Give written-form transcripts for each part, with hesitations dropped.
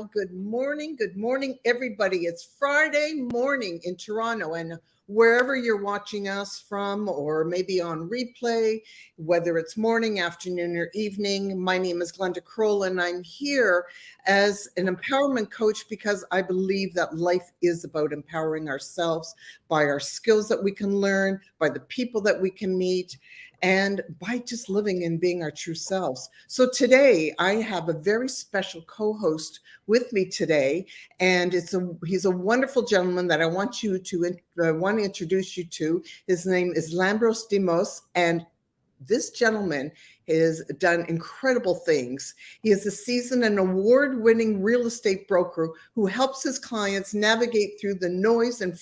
Well, good morning, everybody. It's Friday morning in Toronto, and wherever you're watching us from, or maybe on replay, whether it's morning, afternoon, or evening, my name is Glenda Kroll, and I'm here as an empowerment coach because I believe that life is about empowering ourselves by our skills that we can learn, by the people that we can meet, and by just living and being our true selves. So today I have a very special co-host with me today, and he's a wonderful gentleman that I want to introduce you to. His name is Lambros Demos, and this gentleman has done incredible things. He is a seasoned and award-winning real estate broker who helps his clients navigate through the noise and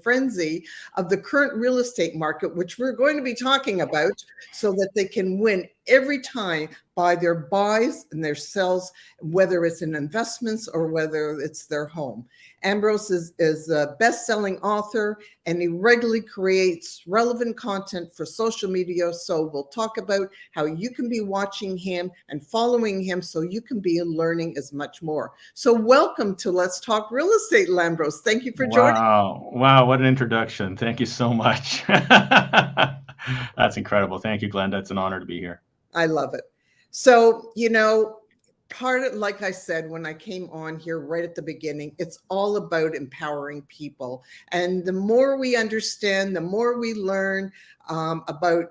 frenzy of the current real estate market, which we're going to be talking about, so that they can win every time by their buys and their sells, whether it's in investments or whether it's their home. Lambrose is a best-selling author, and he regularly creates relevant content for social media. So we'll talk about how you can be watching him and following him so you can be learning as much more. So welcome to Let's Talk Real Estate, Lambros. Thank you for joining. Wow, what an introduction. Thank you so much. That's incredible. Thank you, Glenda. It's an honor to be here. I love it. So, part of, like I said, when I came on here right at the beginning, it's all about empowering people. And the more we understand, the more we learn about,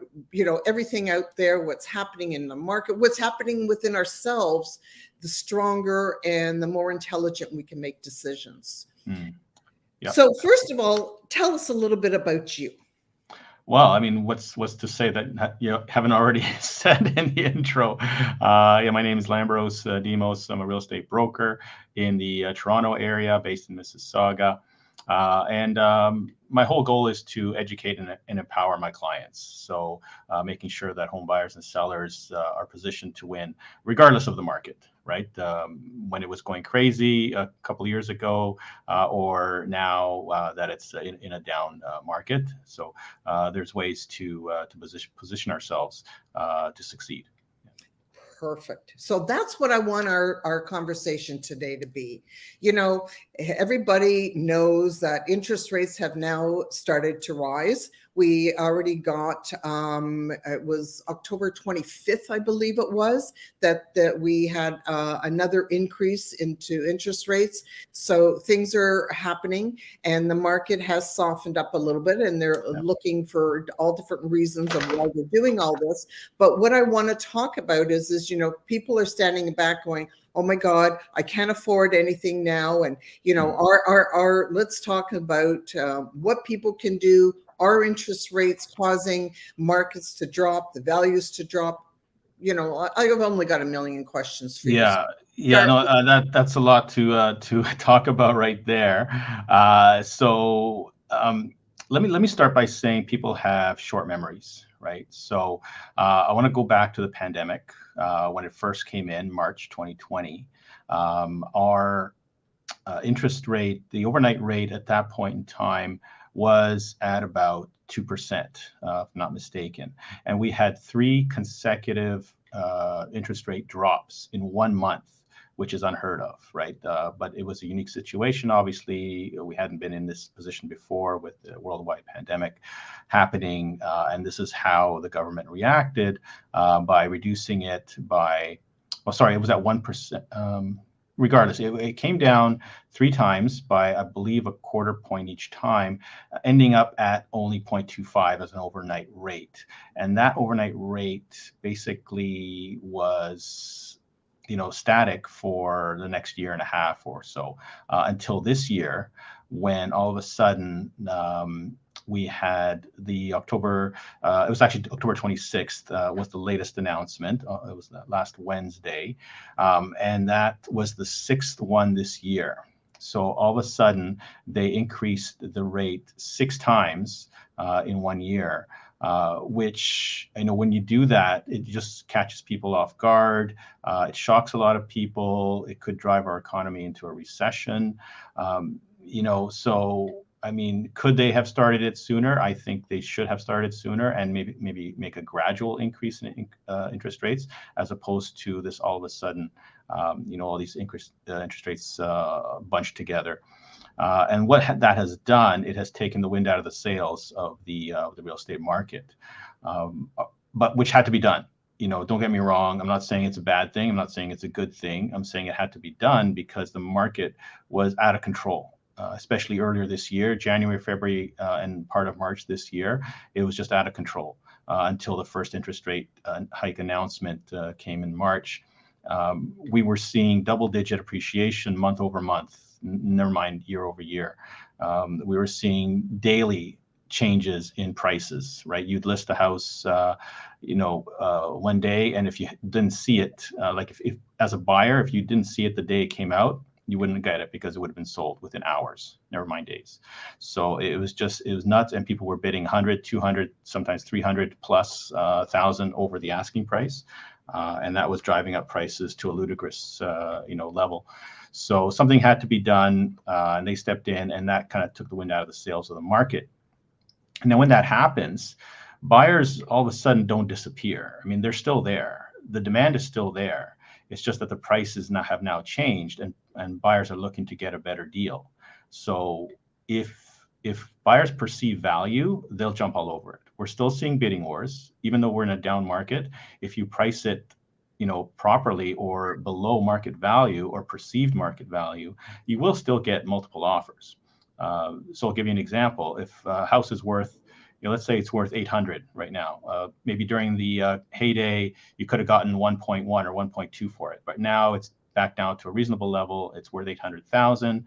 everything out there, what's happening in the market, what's happening within ourselves, the stronger and the more intelligent we can make decisions. Yep. So first of all, tell us a little bit about you. Well, I mean, what's to say that you haven't already said in the intro? My name is Lambros Demos. I'm a real estate broker in the Toronto area, based in Mississauga, and my whole goal is to educate and empower my clients. So, making sure that home buyers and sellers are positioned to win, regardless of the market. Right, when it was going crazy a couple of years ago, or now that it's in a down market. So there's ways to position ourselves to succeed. Perfect. So that's what I want our conversation today to be. Everybody knows that interest rates have now started to rise. We already got, it was October 25th, I believe it was, that we had another increase into interest rates. So things are happening, and the market has softened up a little bit, and they're looking for all different reasons of why they're doing all this. But what I want to talk about is people are standing back going, oh my God, I can't afford anything now. And, let's talk about what people can do. Are interest rates causing markets to drop, the values to drop? I've only got a million questions for you. That's a lot to talk about right there. Let me start by saying people have short memories, right? So I want to go back to the pandemic when it first came in March 2020. Our interest rate, the overnight rate at that point in time, was at about 2%, if I'm not mistaken. And we had 3 consecutive interest rate drops in 1 month, which is unheard of, right? But it was a unique situation. Obviously, we hadn't been in this position before with the worldwide pandemic happening. And this is how the government reacted by reducing it by, it was at 1%. Regardless, it came down 3 times by, I believe, a quarter point each time, ending up at only 0.25 as an overnight rate. And that overnight rate basically was, static for the next year and a half or so, until this year, when all of a sudden we had the October, it was actually October 26th was the latest announcement. It was last Wednesday. And that was the 6th one this year. So all of a sudden they increased the rate 6 times in 1 year. Which, when you do that, it just catches people off guard. It shocks a lot of people. It could drive our economy into a recession. So, could they have started it sooner? I think they should have started sooner, and maybe make a gradual increase in interest rates, as opposed to this all of a sudden all these interest rates bunched together. And what that has done, it has taken the wind out of the sails of the real estate market, but which had to be done. Don't get me wrong. I'm not saying it's a bad thing. I'm not saying it's a good thing. I'm saying it had to be done because the market was out of control, especially earlier this year, January, February, and part of March this year. It was just out of control until the first interest rate hike announcement came in March. We were seeing double-digit appreciation month over month, never mind year over year. We were seeing daily changes in prices, right? You'd list a house, one day, and if you didn't see it, like if as a buyer, if you didn't see it the day it came out, you wouldn't get it because it would have been sold within hours, never mind days. So it was nuts, and people were bidding 100, 200, sometimes 300 plus thousand over the asking price, and that was driving up prices to a ludicrous, level. So something had to be done, and they stepped in, and that kind of took the wind out of the sails of the market. And then when that happens, buyers all of a sudden don't disappear. I mean, they're still there. The demand is still there. It's just that the prices have now changed, and buyers are looking to get a better deal. So if buyers perceive value, they'll jump all over it. We're still seeing bidding wars, even though we're in a down market. If you price it, properly or below market value or perceived market value, you will still get multiple offers. So I'll give you an example. If a house is worth, let's say it's worth 800 right now. Maybe during the heyday, you could have gotten 1.1 or 1.2 for it, but now it's back down to a reasonable level. It's worth 800,000.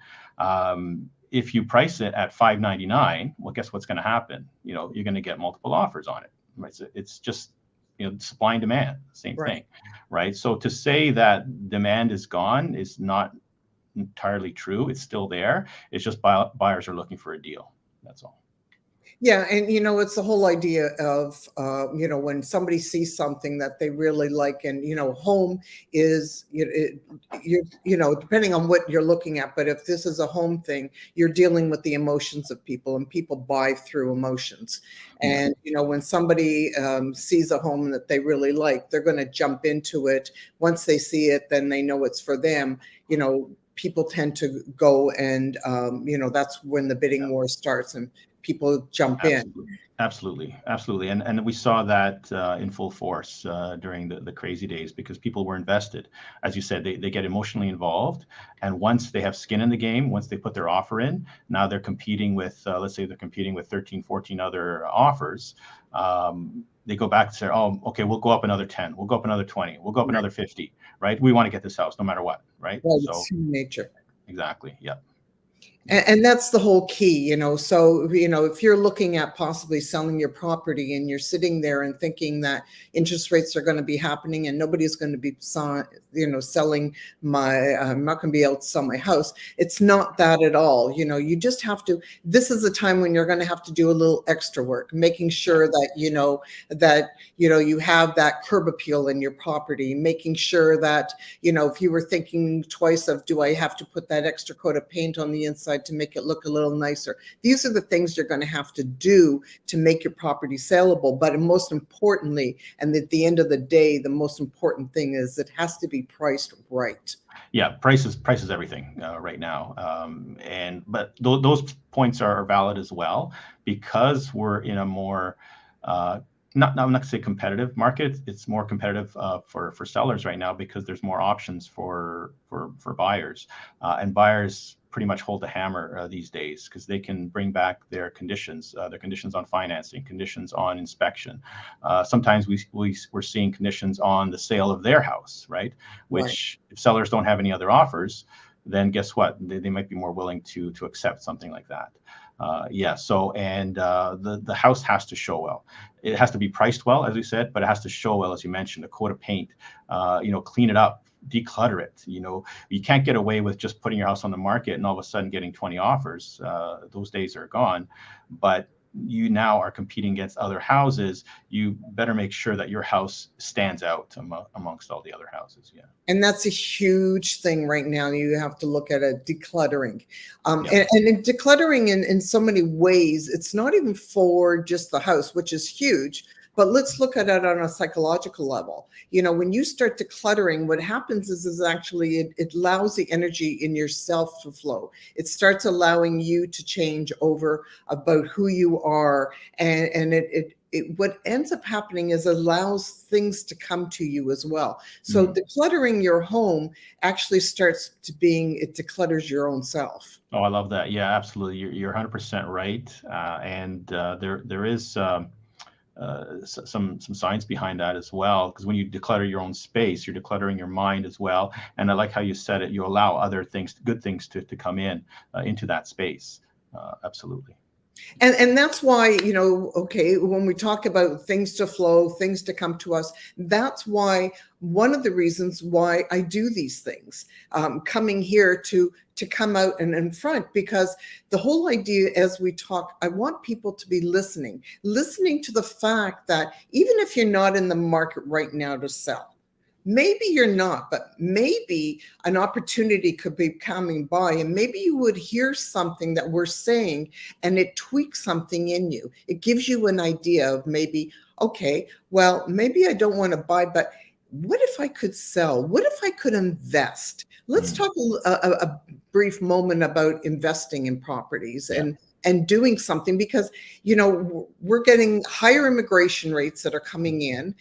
If you price it at 599, well, guess what's going to happen? You're going to get multiple offers on it. Right? So it's just supply and demand, same thing, right? So to say that demand is gone is not entirely true. It's still there. It's just buyers are looking for a deal. That's all. Yeah, and it's the whole idea of when somebody sees something that they really like, and home is depending on what you're looking at, but if this is a home thing, you're dealing with the emotions of people, and people buy through emotions. And when somebody sees a home that they really like, they're going to jump into it. Once they see it, then they know it's for them. People tend to go, and that's when the bidding war starts, and people jump in. Absolutely. And we saw that in full force during the crazy days, because people were invested. As you said, they get emotionally involved. And once they have skin in the game, once they put their offer in, now they're competing with, let's say they're competing with 13, 14 other offers. They go back and say, oh, okay, we'll go up another 10. We'll go up another 20. We'll go up another 50, right? We want to get this house no matter what, right? Well, so it's human nature. Exactly. Yeah. And that's the whole key, so, if you're looking at possibly selling your property and you're sitting there and thinking that interest rates are going to be happening and nobody's going to be, selling I'm not going to be able to sell my house. It's not that at all. You just have to, this is the time when you're going to have to do a little extra work, making sure that, you have that curb appeal in your property, making sure that, if you were thinking twice of, do I have to put that extra coat of paint on the inside to make it look a little nicer? These are the things you're going to have to do to make your property saleable. But most importantly, and at the end of the day, the most important thing is it has to be priced right. Yeah, price is everything right now. But those points are valid as well, because we're in a more I'm not going to say competitive market. It's more competitive for sellers right now, because there's more options for buyers, and buyers pretty much hold the hammer these days, because they can bring back their conditions on financing, conditions on inspection. Sometimes we're seeing conditions on the sale of their house, right? Which, if sellers don't have any other offers, then guess what? They might be more willing to accept something like that. The house has to show well. It has to be priced well, as we said, but it has to show well, as you mentioned, a coat of paint, clean it up, declutter it. You can't get away with just putting your house on the market and all of a sudden getting 20 offers. Those days are gone. But you now are competing against other houses. You better make sure that your house stands out amongst all the other houses. Yeah. And that's a huge thing right now. You have to look at a decluttering. And in decluttering in so many ways, it's not even for just the house, which is huge, But let's look at it on a psychological level. When you start decluttering, what happens is actually it allows the energy in yourself to flow. It starts allowing you to change over about who you are, and what ends up happening is allows things to come to you as well. So decluttering your home actually starts to being, it declutters your own self. Oh, I love that. Yeah, absolutely. You're 100% right. And there is some science behind that as well. Because when you declutter your own space, you're decluttering your mind as well. And I like how you said it. You allow other things, good things, to come in into that space. Absolutely. And that's why, okay, when we talk about things to flow, things to come to us, that's why one of the reasons why I do these things, coming here to come out and in front, because the whole idea as we talk, I want people to be listening to the fact that even if you're not in the market right now to sell, maybe you're not, but maybe an opportunity could be coming by, and maybe you would hear something that we're saying and it tweaks something in you. It gives you an idea of maybe, okay, well, maybe I don't want to buy, but what if I could sell? What if I could invest? Let's talk a brief moment about investing in properties and doing something, because we're getting higher immigration rates that are coming in.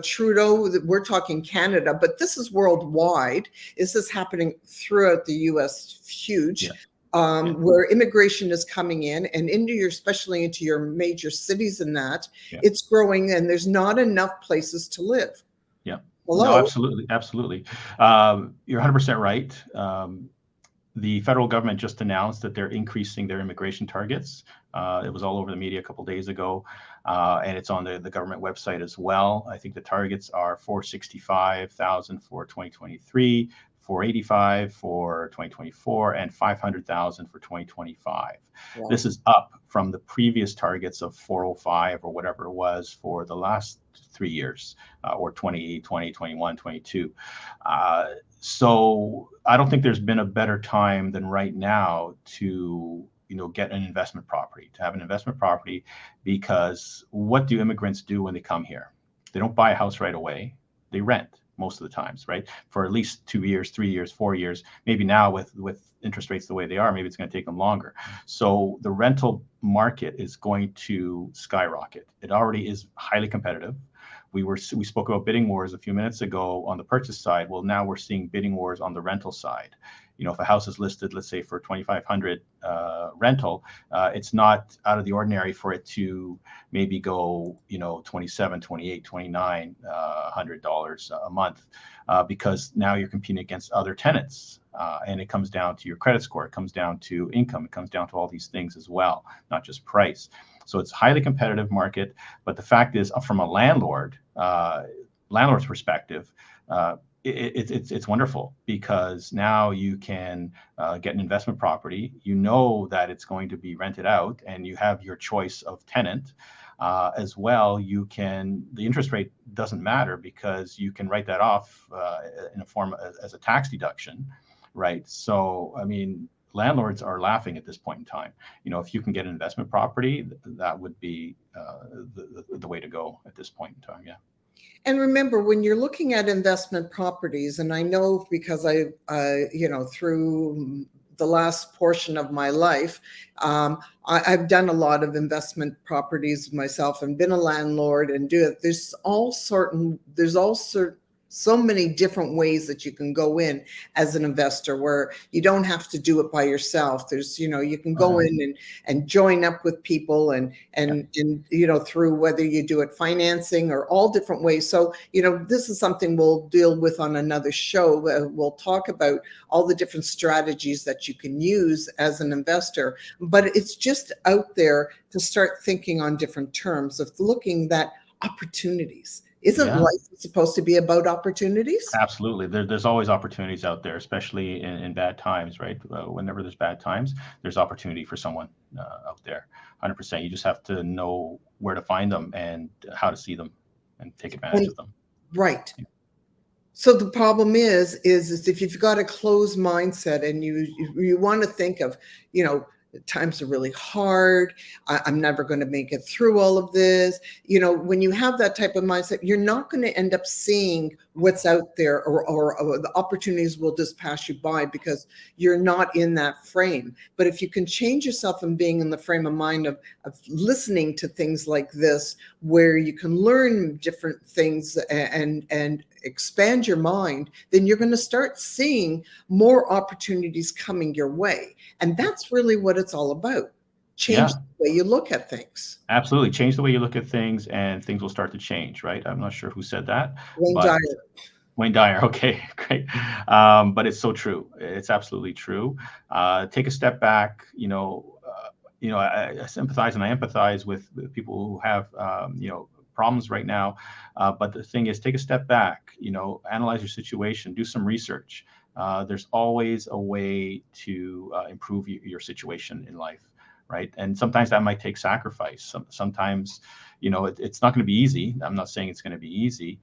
Trudeau, we're talking Canada, but this is worldwide. Is this happening throughout the US? Huge. Where immigration is coming in and especially into your major cities, and that it's growing, and there's not enough places to live. Hello? No, absolutely. You're 100% right. The federal government just announced that they're increasing their immigration targets. It was all over the media a couple of days ago, and it's on the government website as well. I think the targets are 465,000 for 2023, 485 for 2024, and 500,000 for 2025. Wow. This is up from the previous targets of 405 or whatever it was for the last 3 years, or 2020, 21, 22. So I don't think there's been a better time than right now to get an investment property, to have an investment property, because what do immigrants do when they come here? They don't buy a house right away. They rent most of the times, right? For at least 2 years, 3 years, 4 years. Maybe now with interest rates the way they are, maybe it's going to take them longer. So the rental market is going to skyrocket. It already is highly competitive. We spoke about bidding wars a few minutes ago on the purchase side. Well, now we're seeing bidding wars on the rental side. If a house is listed, let's say for $2,500 rental, it's not out of the ordinary for it to maybe go, $2,700, $2,800, $2,900 a month, because now you're competing against other tenants, and it comes down to your credit score, it comes down to income, it comes down to all these things as well, not just price. So it's a highly competitive market. But the fact is, from a landlord's perspective, it's wonderful, because now you can get an investment property. You know that it's going to be rented out, and you have your choice of tenant as well. The interest rate doesn't matter, because you can write that off in a form as a tax deduction, right? So, I mean, landlords are laughing at this point in time. If you can get an investment property, that would be the way to go at this point in time. Yeah. And remember, when you're looking at investment properties, and I know because through the last portion of my life, I've done a lot of investment properties myself and been a landlord and do it. There's so many different ways that you can go in as an investor, where you don't have to do it by yourself. There's, you can go in and join up with people and through whether you do it financing or all different ways. So, this is something we'll deal with on another show. We'll talk about all the different strategies that you can use as an investor, but it's just out there to start thinking on different terms of looking at opportunities. Isn't life supposed to be about opportunities? Absolutely. There's always opportunities out there, especially in bad times, right? Whenever there's bad times, there's opportunity for someone out there. 100%. You just have to know where to find them and how to see them and take advantage of them. Right. So the problem is if you've got a closed mindset and you want to think of, times are really hard. I'm never going to make it through all of this. When you have that type of mindset, you're not going to end up seeing what's out there, or the opportunities will just pass you by because you're not in that frame. But if you can change yourself and being in the frame of mind of listening to things like this, where you can learn different things and expand your mind, then you're going to start seeing more opportunities coming your way. And that's really what it's all about. Change the way you look at things. Absolutely. Change the way you look at things and things will start to change, right? I'm not sure who said that. Wayne Dyer. Wayne Dyer. Okay, great. But it's so true. It's absolutely true. Take a step back. I sympathize and I empathize with people who have, problems right now. But the thing is, take a step back, analyze your situation, do some research. There's always a way to improve your situation in life, right? And sometimes that might take sacrifice. Sometimes, it's not going to be easy. I'm not saying it's going to be easy.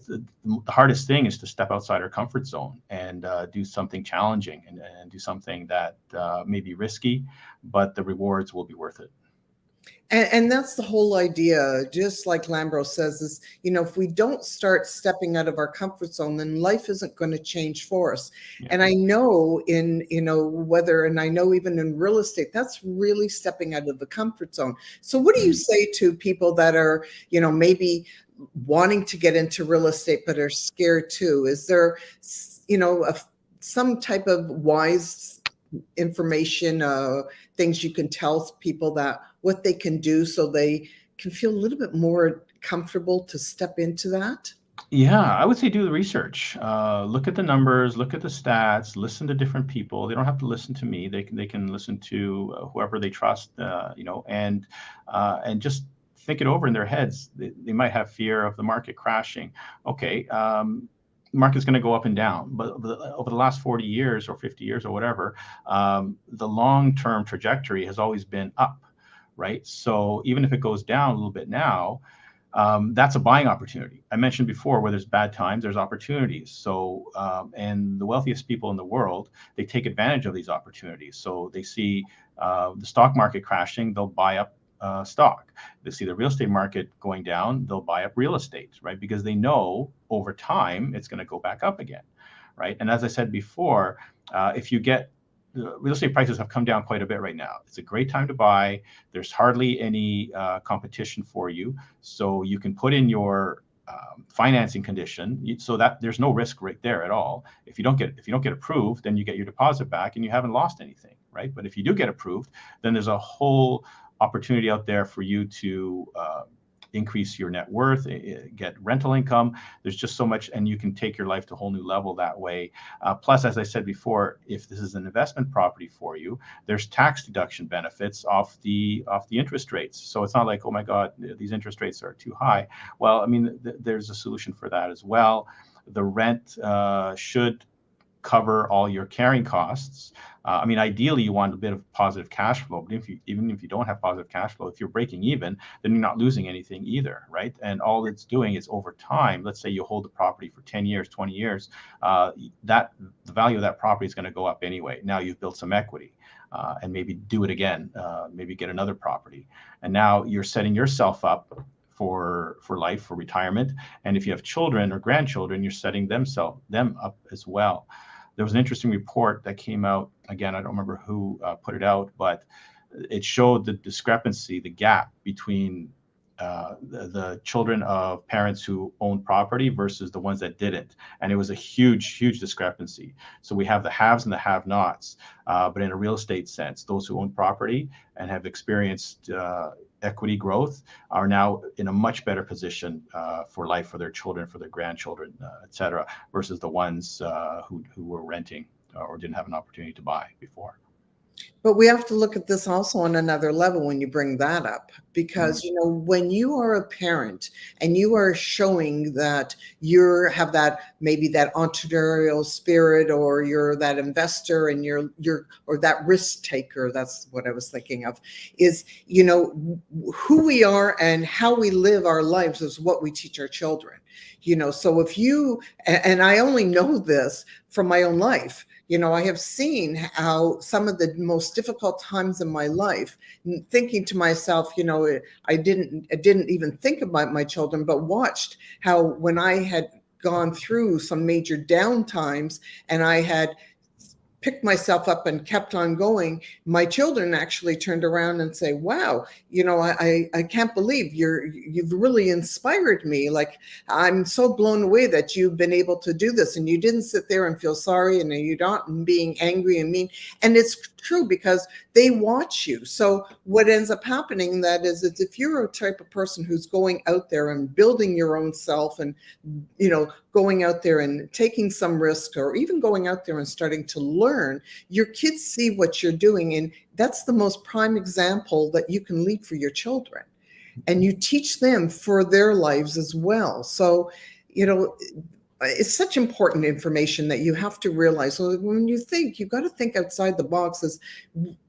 The hardest thing is to step outside our comfort zone and do something challenging and do something that may be risky, but the rewards will be worth it. And that's the whole idea. Just like Lambrose says, is, if we don't start stepping out of our comfort zone, then life isn't going to change for us. Yeah. And I know and I know even in real estate, that's really stepping out of the comfort zone. So what do you say to people that are, maybe wanting to get into real estate, but are scared too? Is there, some type of wise information, things you can tell people that what they can do so they can feel a little bit more comfortable to step into that? Yeah, I would say do the research. Look at the numbers, look at the stats, listen to different people. They don't have to listen to me. They can listen to whoever they trust, and just think it over in their heads. They might have fear of the market crashing. Okay, the market's going to go up and down, but over the last 40 years or 50 years or whatever, the long-term trajectory has always been up, right? So even if it goes down a little bit now, that's a buying opportunity. I mentioned before, where there's bad times, there's opportunities. So, and the wealthiest people in the world, they take advantage of these opportunities. So they see the stock market crashing, they'll buy up stock. They see the real estate market going down, they'll buy up real estate, right? Because they know over time it's going to go back up again, right? And as I said before, if you get real estate prices have come down quite a bit right now. It's a great time to buy. There's hardly any competition for you, so you can put in your financing condition so that there's no risk right there at all. If you don't get approved, then you get your deposit back and you haven't lost anything, right? But if you do get approved, then there's a whole opportunity out there for you to increase your net worth, get rental income. There's just so much, and you can take your life to a whole new level that way. Plus, as I said before, if this is an investment property for you, there's tax deduction benefits off the interest rates. So it's not like, oh my God, these interest rates are too high. Well, I mean, there's a solution for that as well. The rent should cover all your carrying costs. I mean, ideally, you want a bit of positive cash flow, but even if you don't have positive cash flow, if you're breaking even, then you're not losing anything either, right? And all it's doing is over time, let's say you hold the property for 10 years, 20 years, the value of that property is going to go up anyway. Now you've built some equity, and maybe do it again, maybe get another property. And now you're setting yourself up for life, for retirement. And if you have children or grandchildren, you're setting them up as well. There was an interesting report that came out, again, I don't remember who put it out, but it showed the discrepancy, the gap between the children of parents who owned property versus the ones that didn't. And it was a huge, huge discrepancy. So we have the haves and the have-nots, but in a real estate sense, those who own property and have experienced equity growth are now in a much better position for life, for their children, for their grandchildren, et cetera, versus the ones who were renting or didn't have an opportunity to buy before. But we have to look at this also on another level when you bring that up, because, when you are a parent and you are showing that you have maybe that entrepreneurial spirit, or you're that investor and you're or that risk taker, that's what I was thinking of, is, who we are and how we live our lives is what we teach our children. So if you, and I only know this from my own life, I have seen how some of the most difficult times in my life, thinking to myself, I didn't even think about my children, but watched how when I had gone through some major down times and I had picked myself up and kept on going, my children actually turned around and say, wow, I can't believe you've really inspired me. Like, I'm so blown away that you've been able to do this and you didn't sit there and feel sorry and you're not being angry and mean. And it's true because they watch you. So what ends up happening that is if you're a type of person who's going out there and building your own self and, going out there and taking some risk, or even going out there and starting to learn, your kids see what you're doing. And that's the most prime example that you can lead for your children. And you teach them for their lives as well. So, it's such important information that you have to realize. So when you think, you've got to think outside the box, as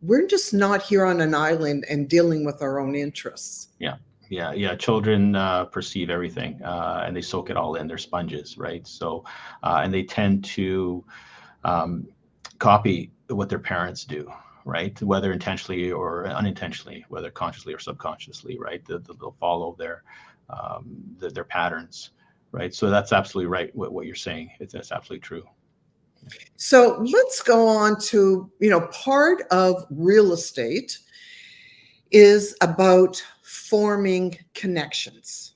we're just not here on an island and dealing with our own interests. Yeah. Children perceive everything and they soak it all in. They're sponges, right? So, and they tend to copy what their parents do, right? Whether intentionally or unintentionally, whether consciously or subconsciously, right? They'll follow their patterns, right? So that's absolutely right. What you're saying, that's absolutely true. So let's go on to, part of real estate is about forming connections,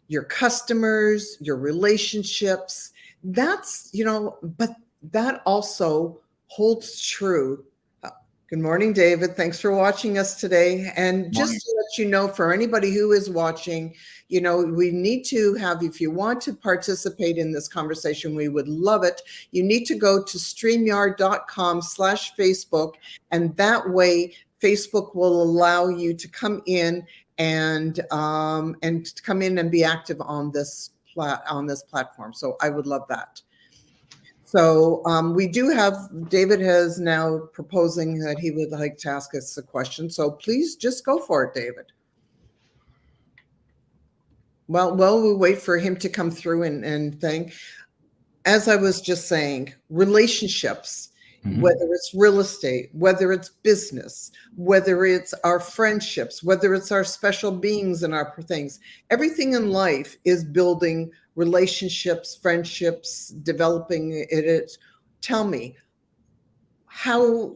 your customers, your relationships. That's, but that also holds true. Good morning, David. Thanks for watching us today. And just to let you know, for anybody who is watching, we need to have, if you want to participate in this conversation, we would love it. You need to go to streamyard.com/Facebook, and that way Facebook will allow you to come in and come in and be active on this platform. So I would love that. So we do have, David has now proposing that he would like to ask us a question. So please just go for it, David. Well, we'll wait for him to come through and think. As I was just saying, relationships, whether it's real estate, whether it's business, whether it's our friendships, whether it's our special beings and our things, everything in life is building relationships, friendships, developing it. Tell me how,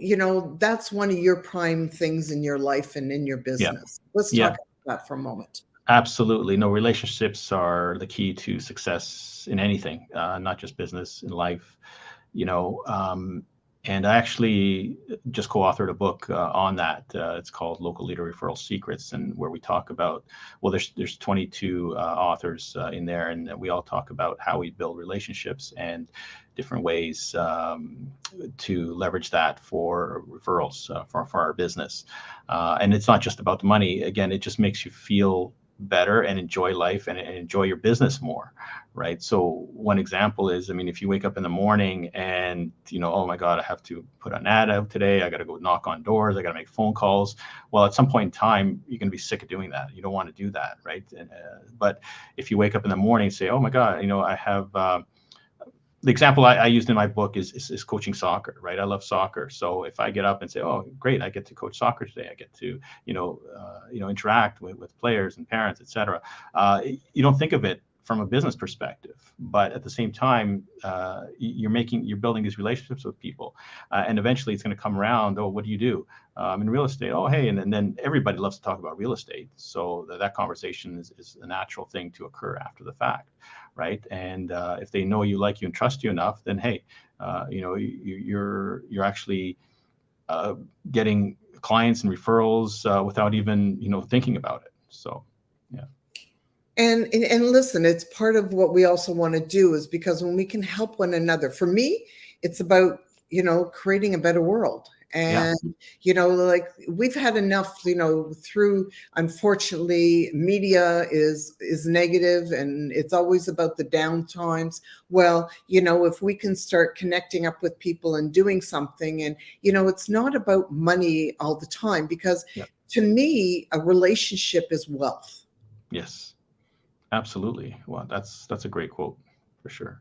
that's one of your prime things in your life and in your business. Let's talk about that for a moment. Absolutely. No, relationships are the key to success in anything, not just business, in life, and I actually just co-authored a book on that. It's called Local Leader Referral Secrets, and where we talk about, well, there's 22 authors in there, and we all talk about how we build relationships and different ways to leverage that for referrals for our business. And it's not just about the money. Again, it just makes you feel better and enjoy life and enjoy your business more, right? So one example is, if you wake up in the morning and oh my God, I have to put an ad out today, I got to go knock on doors, I got to make phone calls. Well, at some point in time, you're going to be sick of doing that. You don't want to do that, right? But if you wake up in the morning and say, oh my God, I have the example I used in my book is coaching soccer, right? I love soccer. So if I get up and say, oh, great, I get to coach soccer today. I get to, interact with players and parents, et cetera. You don't think of it from a business perspective, but at the same time, you're building these relationships with people, and eventually it's going to come around. Oh, what do you do? In real estate. Oh, hey, and then everybody loves to talk about real estate, so that conversation is a natural thing to occur after the fact, right? And if they know you, like you, and trust you enough, then hey, you're actually getting clients and referrals without even thinking about it. So, yeah. And listen, it's part of what we also want to do, is because when we can help one another, for me, it's about, creating a better world. And, like we've had enough, through, unfortunately, media is negative and it's always about the down times. Well, if we can start connecting up with people and doing something, and, it's not about money all the time, because to me, a relationship is wealth. Yes. Absolutely. Well, that's a great quote for sure.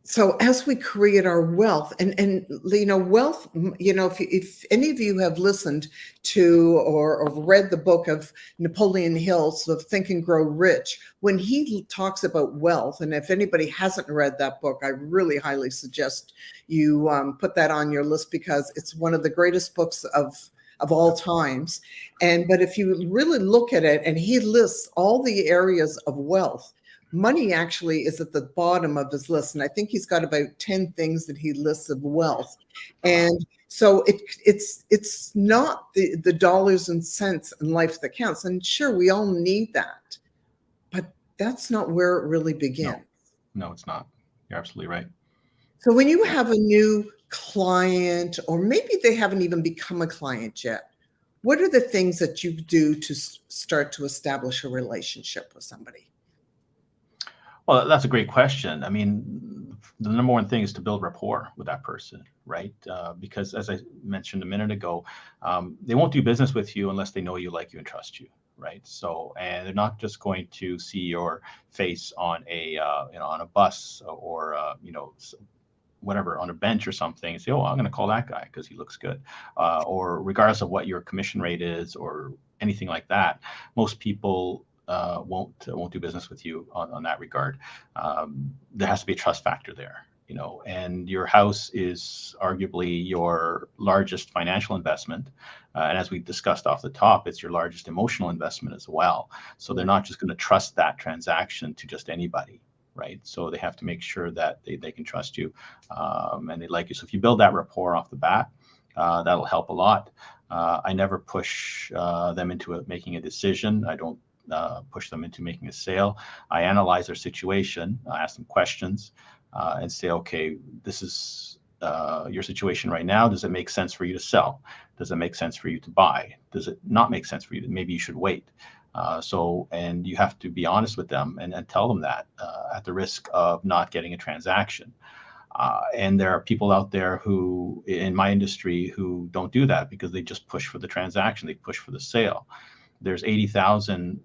So as we create our wealth, and wealth, if any of you have listened to or read the book of Napoleon Hill's of Think and Grow Rich, when he talks about wealth, and if anybody hasn't read that book, I really highly suggest you put that on your list, because it's one of the greatest books of all times. But if you really look at it, and he lists all the areas of wealth, money actually is at the bottom of his list. And I think he's got about 10 things that he lists of wealth. And so it's not the dollars and cents in life that counts. And sure, we all need that, but that's not where it really begins. No, it's not. You're absolutely right. So when you have a new client, or maybe they haven't even become a client yet, what are the things that you do to start to establish a relationship with somebody? Well, that's a great question. I mean, the number one thing is to build rapport with that person, right? Because as I mentioned a minute ago, they won't do business with you unless they know you, like you, and trust you, right? So, and they're not just going to see your face on on a bus or whatever, on a bench or something, and say, "Oh, I'm going to call that guy because he looks good," or regardless of what your commission rate is or anything like that. Most people won't do business with you on that regard. There has to be a trust factor there, and your house is arguably your largest financial investment. And as we discussed off the top, it's your largest emotional investment as well. So they're not just going to trust that transaction to just anybody, right? So they have to make sure that they can trust you and they like you. So if you build that rapport off the bat, that'll help a lot. I never push them into making a decision. I don't push them into making a sale. I analyze their situation, I ask them questions, and say, okay, this is your situation right now. Does it make sense for you to sell? Does it make sense for you to buy? Does it not make sense for you? Maybe you should wait. And you have to be honest with them and tell them that at the risk of not getting a transaction. And there are people out there who, in my industry, who don't do that because they just push for the transaction. They push for the sale. There's 80,000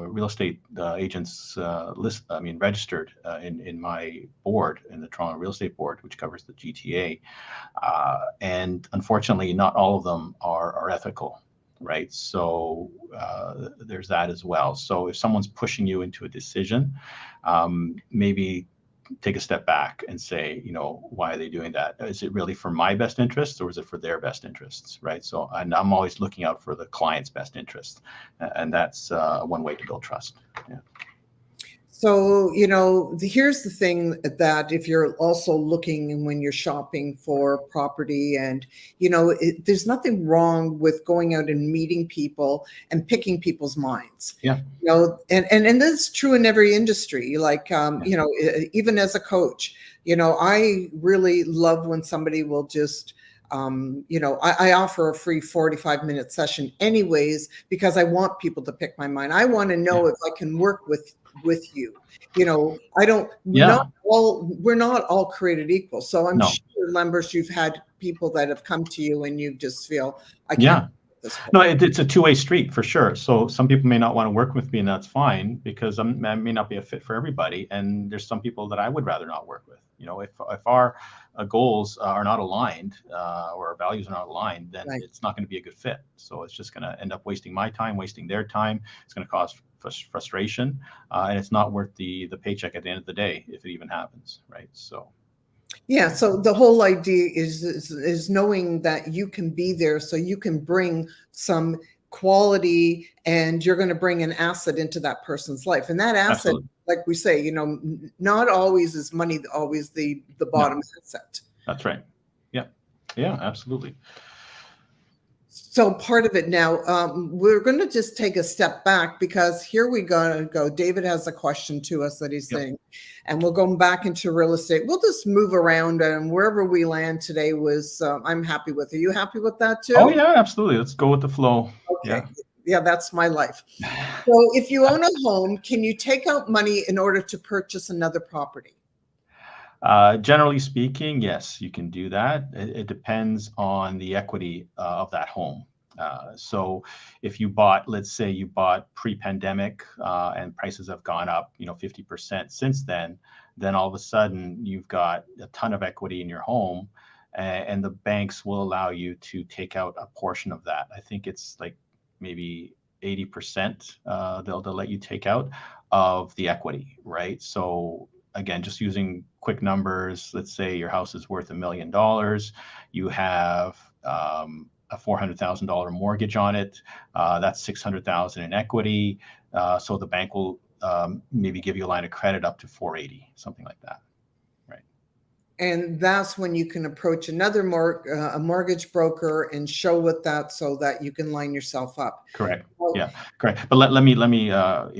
real estate agents registered in my board, in the Toronto Real Estate Board, which covers the GTA. And unfortunately, not all of them are ethical, right? So there's that as well. So if someone's pushing you into a decision, maybe take a step back and say, why are they doing that? Is it really for my best interests, or is it for their best interests, right? So I'm always looking out for the client's best interest, and that's one way to build trust. Yeah. So, here's the thing, that if you're also looking when you're shopping for property, and, there's nothing wrong with going out and meeting people and picking people's minds. Yeah. And that's true in every industry. Like, even as a coach, I really love when somebody will just, I offer a free 45-minute session anyways, because I want people to pick my mind. I want to know if I can work with you. I don't, we're not all created equal. So I'm sure, Lambros, you've had people that have come to you and you just feel, I can't. No, it's a two-way street for sure. So some people may not want to work with me, and that's fine, because I may not be a fit for everybody. And there's some people that I would rather not work with. If our goals are not aligned, or our values are not aligned, then it's not going to be a good fit. So it's just going to end up wasting my time, wasting their time. It's going to cause frustration, and it's not worth the paycheck at the end of the day, if it even happens, right? So. Yeah. So the whole idea is knowing that you can be there, so you can bring some quality, and you're going to bring an asset into that person's life. And that asset, absolutely, like we say, not always is money always the bottom asset. That's right. Yeah. Yeah, absolutely. So part of it now, we're going to just take a step back, because here we go. David has a question to us that he's saying, and we'll go back into real estate. We'll just move around, and wherever we land today was, I'm happy with. Are you happy with that too? Oh yeah, absolutely. Let's go with the flow. Okay. Yeah, that's my life. So if you own a home, can you take out money in order to purchase another property? Generally speaking, yes, you can do that. It depends on the equity of that home. So if you bought, let's say you bought pre-pandemic and prices have gone up, 50% since then all of a sudden you've got a ton of equity in your home, and the banks will allow you to take out a portion of that. I think it's like maybe 80% they'll let you take out of the equity, right? So again, just using quick numbers, let's say your house is worth $1 million, you have a $400,000 mortgage on it. That's $600,000 in equity. So the bank will maybe give you a line of credit up to 480, something like that. Right. And that's when you can approach another a mortgage broker and show with that so that you can line yourself up. Correct. Yeah, correct. But let me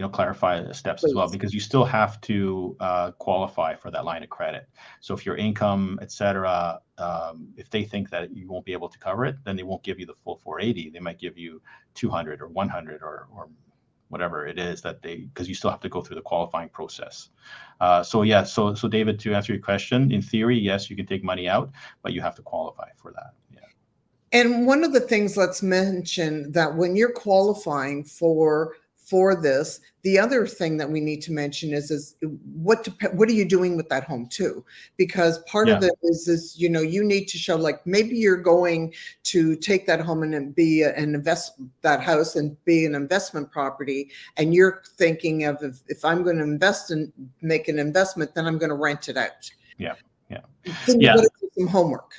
clarify the steps as well, because you still have to qualify for that line of credit. So if your income, et cetera, if they think that you won't be able to cover it, then they won't give you the full 480. They might give you 200 or 100 or whatever it is that because you still have to go through the qualifying process. So David, to answer your question, in theory, yes, you can take money out, but you have to qualify for that. Yeah. And one of the things, let's mention that when you're qualifying for this, the other thing that we need to mention is what are you doing with that home too? Because part of it is you need to show, like, maybe you're going to take that home and be that house and be an investment property, and you're thinking of, if I'm going to make an investment, then I'm going to rent it out. Yeah. Then you got to do some homework.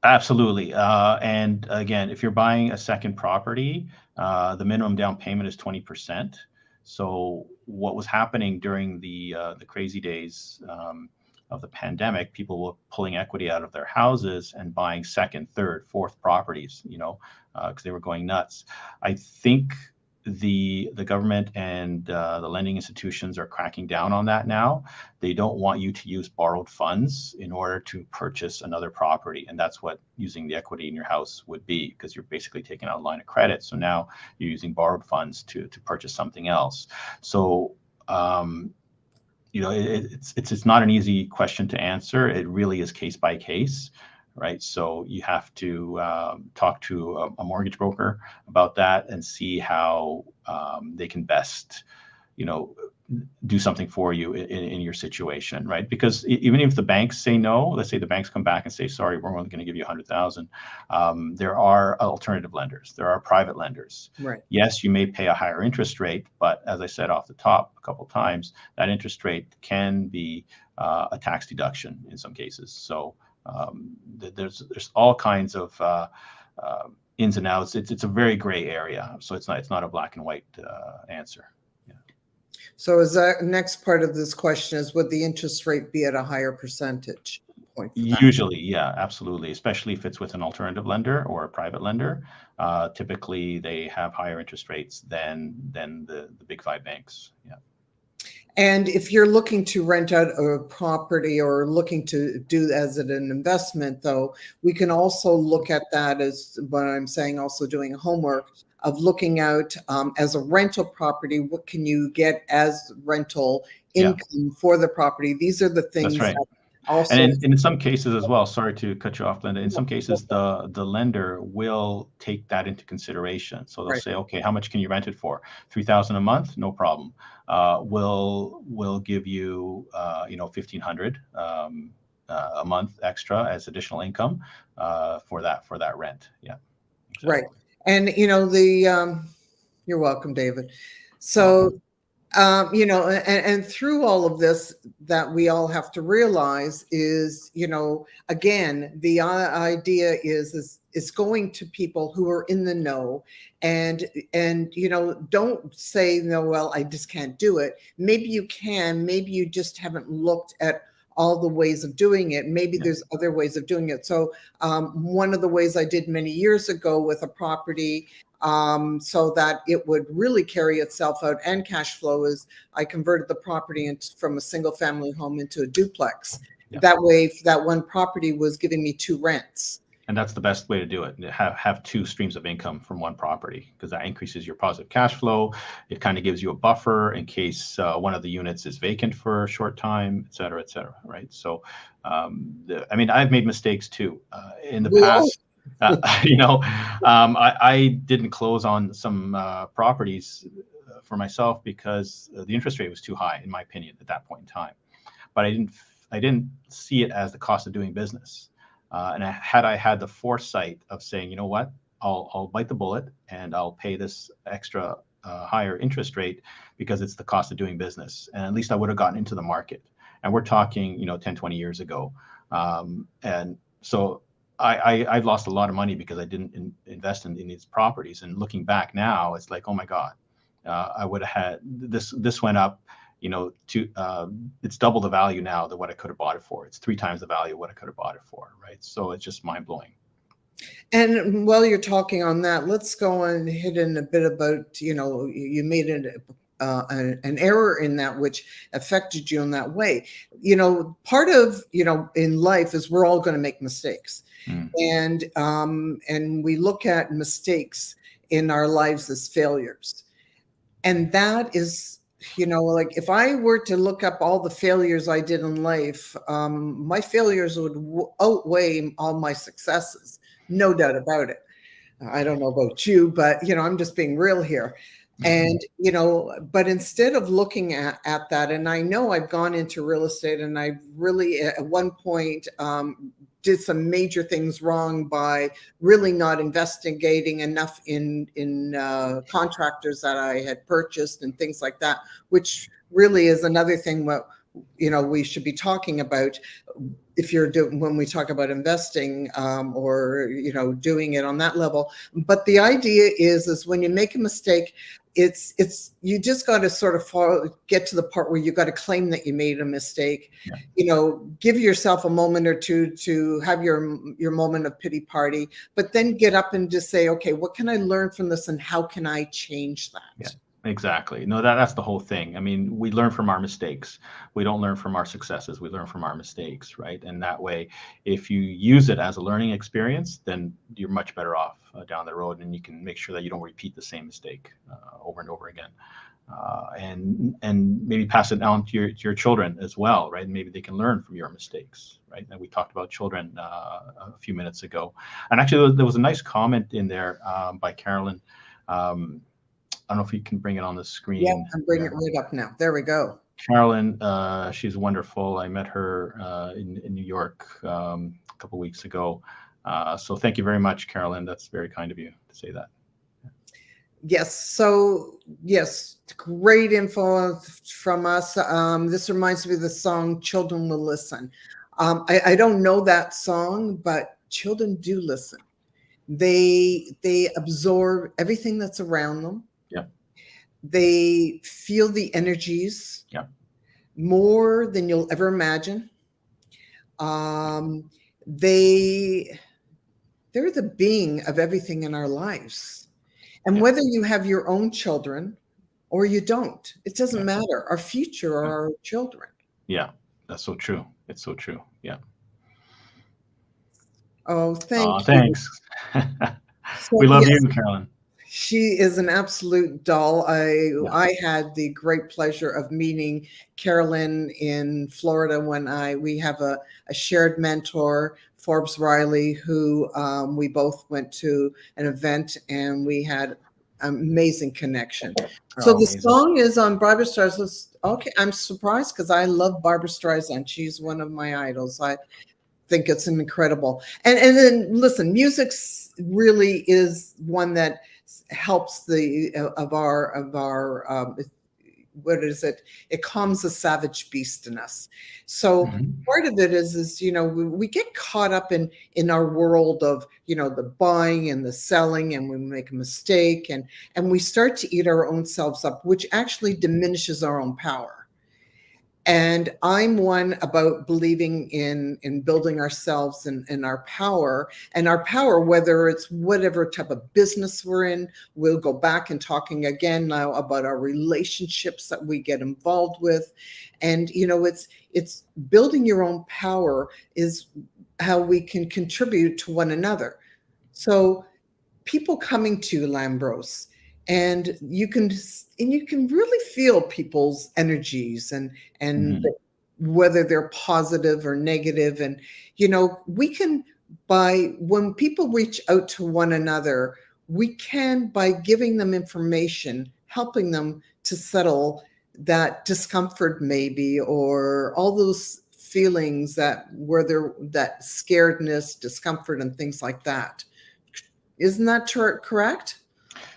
Absolutely. And again, if you're buying a second property, the minimum down payment is 20%. So what was happening during the crazy days of the pandemic, people were pulling equity out of their houses and buying second, third, fourth properties, because they were going nuts. I think the government and the lending institutions are cracking down on that now. They don't want you to use borrowed funds in order to purchase another property, and that's what using the equity in your house would be, because you're basically taking out a line of credit. So now you're using borrowed funds to purchase something else. So it's not an easy question to answer. It really is case by case. Right. So you have to talk to a mortgage broker about that and see how they can best, do something for you in your situation. Right. Because even if the banks say no, let's say the banks come back and say, sorry, we're only going to give you 100,000. There are alternative lenders. There are private lenders. Right. Yes, you may pay a higher interest rate, but as I said off the top a couple of times, that interest rate can be a tax deduction in some cases. So there's all kinds of ins and outs. It's a very gray area, so it's not a black and white answer. Yeah. So is that next part of this question is, would the interest rate be at a higher percentage point? Usually, yeah, absolutely. Especially if it's with an alternative lender or a private lender, typically they have higher interest rates than the big five banks. Yeah. And if you're looking to rent out a property or looking to do as an investment, though, we can also look at that as what I'm saying, also doing homework of looking out as a rental property. What can you get as rental income for the property? These are the things. That's right. Also, and in some cases as well, sorry to cut you off, Glenda, in some cases the lender will take that into consideration. So they'll say, okay, how much can you rent it for? $3,000 a month? No problem. We'll give you $1,500 a month extra as additional income for that rent. Yeah. Exactly. Right. And you're welcome, David. So and through all of this, that we all have to realize is, again, the idea is going to people who are in the know, and don't say, no, well, I just can't do it. Maybe you can, maybe you just haven't looked at all the ways of doing it. Maybe there's other ways of doing it. So one of the ways I did many years ago with a property, so that it would really carry itself out and cash flow, is I converted the property from a single family home into a duplex. That way, that one property was giving me 2 rents. And that's the best way to do it. Have 2 streams of income from one property, because that increases your positive cash flow. It kind of gives you a buffer in case one of the units is vacant for a short time, et cetera, right? So, I've made mistakes too in the past. I didn't close on some properties for myself because the interest rate was too high, in my opinion, at that point in time. But I didn't see it as the cost of doing business. And had I had the foresight of saying, you know what, I'll bite the bullet and I'll pay this extra higher interest rate because it's the cost of doing business. And at least I would have gotten into the market. And we're talking, 10, 20 years ago. And so I've lost a lot of money because I didn't invest in these properties. And looking back now, it's like, oh my God, I would have had this went up, it's double the value now than what I could have bought it for. It's 3 times the value of what I could have bought it for, right? So it's just mind blowing. And while you're talking on that, let's go and hit in a bit about, you made an error in that which affected you in that way. Part of, in life is we're all going to make mistakes. And we look at mistakes in our lives as failures. And that is, like if I were to look up all the failures I did in life, my failures would outweigh all my successes. No doubt about it. I don't know about you, but, I'm just being real here. And, but instead of looking at that, and I know I've gone into real estate and I really at one point did some major things wrong by really not investigating enough in contractors that I had purchased and things like that, which really is another thing what we should be talking about if you're when we talk about investing or doing it on that level. But the idea is when you make a mistake, it's you just got to sort of get to the part where you got to claim that you made a mistake. Give yourself a moment or two to have your moment of pity party, but then get up and just say, okay, what can I learn from this and how can I change that? Yeah. Exactly. No, that's the whole thing. I mean, we learn from our mistakes. We don't learn from our successes. We learn from our mistakes, right? And that way, if you use it as a learning experience, then you're much better off down the road, and you can make sure that you don't repeat the same mistake over and over again. And maybe pass it on to your children as well, right? Maybe they can learn from your mistakes, right? And we talked about children a few minutes ago. And actually, there was a nice comment in there by Carolyn. I don't know if you can bring it on the screen. Yeah, I'm bringing it right up now. There we go. Carolyn, she's wonderful. I met her in New York a couple of weeks ago. So thank you very much, Carolyn. That's very kind of you to say that. Yes. So yes, great info from us. This reminds me of the song "Children Will Listen." I don't know that song, but children do listen. They absorb everything that's around them. Yeah. They feel the energies. Yeah. More than you'll ever imagine. They're the being of everything in our lives. And whether you have your own children or you don't, it doesn't matter. Our future are our children. Yeah, that's so true. It's so true. Yeah. Oh, thanks. We love you, Carolyn. She is an absolute doll. I had the great pleasure of meeting Carolyn in Florida when we have a shared mentor, Forbes Riley, who we both went to an event and we had amazing connection. So the song is on Barbra Streisand. Okay, I'm surprised because I love Barbra Streisand. She's one of my idols. I think it's incredible. And then listen, music really is one that helps what is it? It calms the savage beast in us. So part of it is we get caught up in our world of the buying and the selling, and we make a mistake and we start to eat our own selves up, which actually diminishes our own power. And I'm one about believing in building ourselves and our power, whether it's whatever type of business we're in. We'll go back and talking again now about our relationships that we get involved with. And, it's building your own power is how we can contribute to one another. So people coming to Lambrose, and you can really feel people's energies and whether they're positive or negative. And we can by when people reach out to one another, we can, by giving them information, helping them to settle that discomfort maybe, or all those feelings that were there, that scaredness, discomfort, and things like that. Isn't that correct?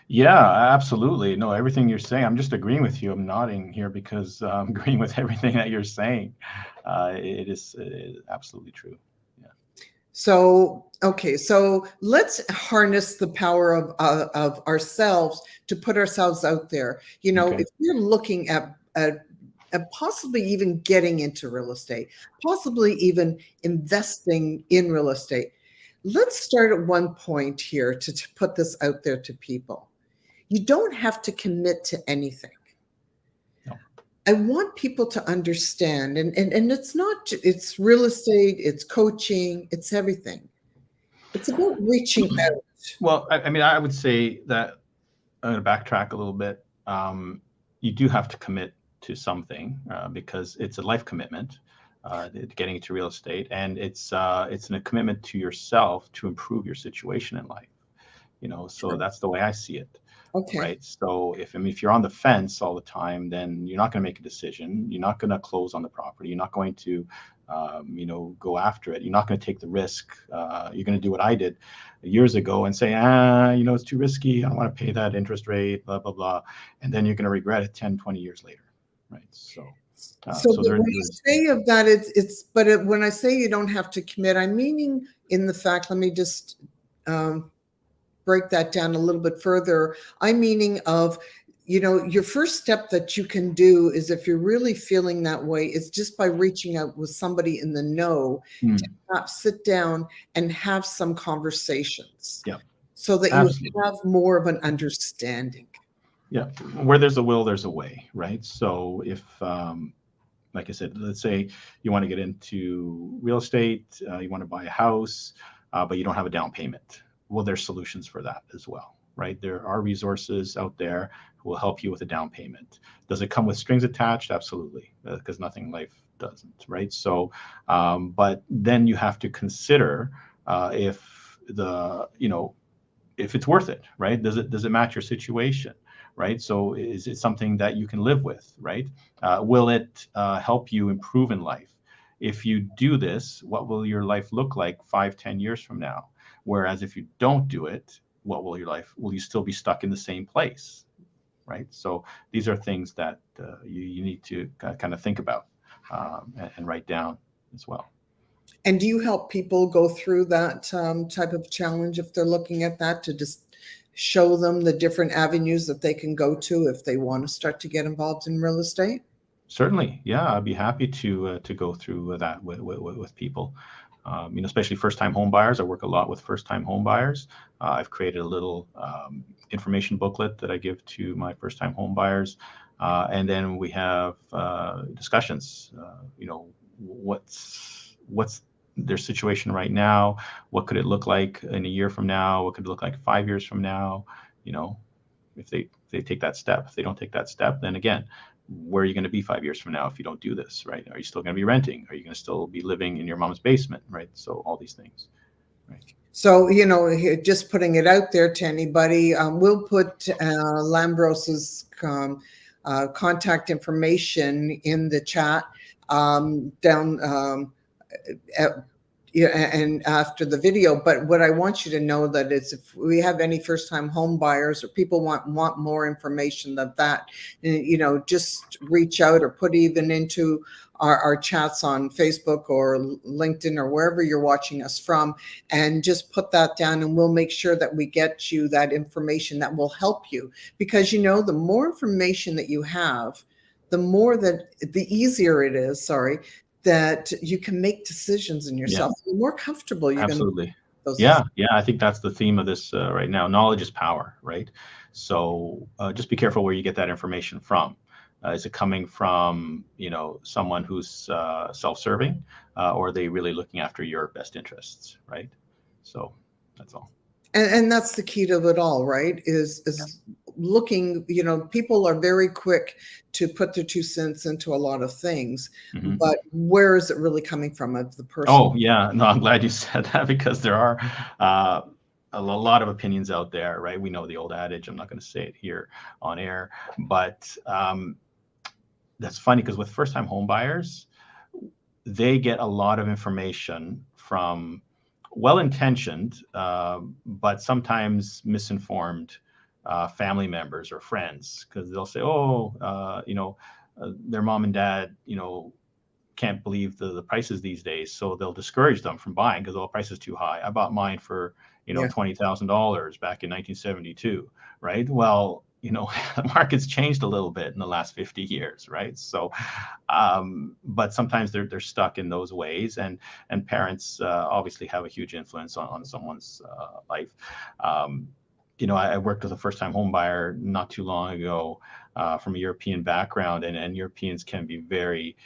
Yeah, absolutely. No, everything you're saying, I'm just agreeing with you. I'm nodding here because I'm agreeing with everything that you're saying. It is absolutely true. Yeah. So, okay, so let's harness the power of ourselves to put ourselves out there. You know, Okay. if you're looking at possibly even getting into real estate, possibly even investing in real estate, let's start at one point here to put this out there to people. You don't have to commit to anything. No. I want people to understand, and it's not, it's real estate, it's coaching, it's everything. It's about reaching out. Well, I mean, I would say that I'm going to backtrack a little bit. You do have to commit to something because it's a life commitment, getting into real estate, and it's a commitment to yourself to improve your situation in life. You know, so Sure. that's the way I see it. Okay. Right. So if you're on the fence all the time, then you're not going to make a decision. You're not going to close on the property. You're not going to, go after it. You're not going to take the risk. You're going to do what I did years ago and say, it's too risky. I don't want to pay that interest rate, blah, blah, blah. And then you're going to regret it 10, 20 years later. Right. So When you say of that, when I say you don't have to commit, I'm meaning in the fact, let me just break that down a little bit further. I'm meaning of, your first step that you can do is, if you're really feeling that way, is just by reaching out with somebody in the know to perhaps sit down and have some conversations. Yeah. So that Absolutely. you have more of an understanding. Yeah. Where there's a will, there's a way, right? So if, like I said, let's say you want to get into real estate, you want to buy a house, but you don't have a down payment. Well, there's solutions for that as well, right? There are resources out there who will help you with a down payment. Does it come with strings attached? Absolutely, because nothing in life doesn't, right? So, but then you have to consider if if it's worth it, right? Does it match your situation, right? So is it something that you can live with, right? Will it help you improve in life? If you do this, what will your life look like 5, 10 years from now? Whereas if you don't do it, what will your life, will you still be stuck in the same place, right? So these are things that you need to kind of think about and write down as well. And do you help people go through that type of challenge if they're looking at that, to just show them the different avenues that they can go to if they want to start to get involved in real estate? Certainly, yeah, I'd be happy to go through that with people. Especially first-time home buyers. I work a lot with first-time home buyers. I've created a little information booklet that I give to my first-time home buyers, and then we have discussions. What's their situation right now? What could it look like in a year from now? What could it look like 5 years from now? If they take that step. If they don't take that step, then again, where are you going to be 5 years from now if you don't do this, right? Are you still going to be renting? Are you going to still be living in your mom's basement, right? So all these things, right? So, just putting it out there to anybody, we'll put Lambrose's contact information in the chat down and after the video. But what I want you to know that is, if we have any first-time home buyers or people want more information than that, just reach out or put even into our chats on Facebook or LinkedIn or wherever you're watching us from, and just put that down, and we'll make sure that we get you that information that will help you. Because the more information that you have, the easier it is, that you can make decisions in yourself. Yeah. The more comfortable you're going to Absolutely. be. Those Yeah. I think that's the theme of this right now. Knowledge is power, right? So just be careful where you get that information from. Is it coming from someone who's self-serving, or are they really looking after your best interests, right? So that's all. And that's the key to it all, right? Is looking, people are very quick to put their 2 cents into a lot of things, but where is it really coming from of the person? Oh, yeah. No, I'm glad you said that, because there are a lot of opinions out there, right? We know the old adage. I'm not going to say it here on air, but that's funny, because with first-time home buyers, they get a lot of information from well-intentioned, but sometimes misinformed family members or friends, because they'll say, their mom and dad, can't believe the prices these days, so they'll discourage them from buying because, the price is too high. I bought mine for $20,000 back in 1972, right? Well, the market's changed a little bit in the last 50 years, right? So, but sometimes they're stuck in those ways, and parents obviously have a huge influence on someone's life. I worked with a first-time home buyer not too long ago from a European background, and Europeans can be very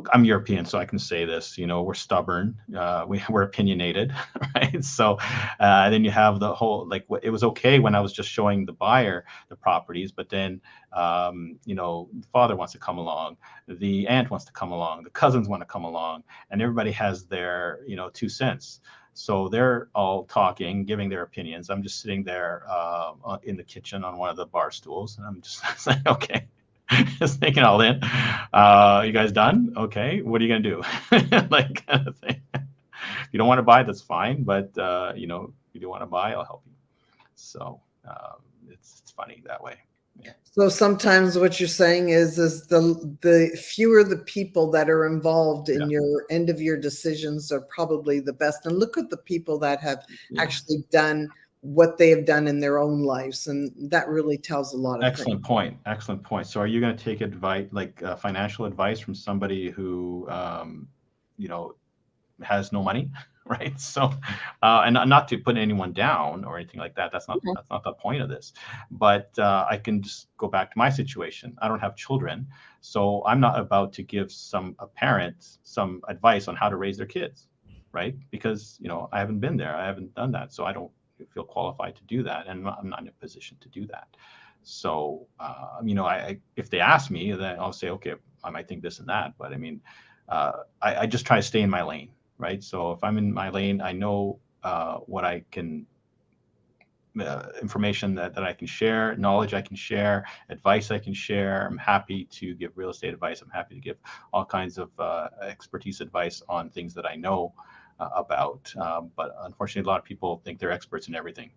I'm European, so I can say this, we're stubborn, we're opinionated, right? So then you have the whole, it was okay when I was just showing the buyer the properties, but then, the father wants to come along, the aunt wants to come along, the cousins want to come along, and everybody has their, 2 cents. So they're all talking, giving their opinions. I'm just sitting there in the kitchen on one of the bar stools, and I'm just saying, okay. Just taking it all in. You guys done? Okay. What are you gonna do? Like, kind of thing. If you don't want to buy, that's fine. But if you do want to buy, I'll help you. So it's funny that way. Yeah. So sometimes what you're saying is the fewer the people that are involved in your end of your decisions are probably the best. And look at the people that have actually done what they have done in their own lives, and that really tells a lot of Excellent point. So are you going to take advice, financial advice, from somebody who has no money, right? So and not to put anyone down or anything like that, that's not the point of this, but I can just go back to my situation. I don't have children, so I'm not about to give a parent some advice on how to raise their kids, right? Because I haven't been there, I haven't done that, so I don't feel qualified to do that, and I'm not in a position to do that. So if they ask me, then I'll say, okay, I might think this and that, but I just try to stay in my lane, right? So if I'm in my lane, I know what I can, information that I can share, knowledge I can share, advice I can share. I'm happy to give real estate advice. I'm happy to give all kinds of expertise advice on things that I know about, but unfortunately, a lot of people think they're experts in everything.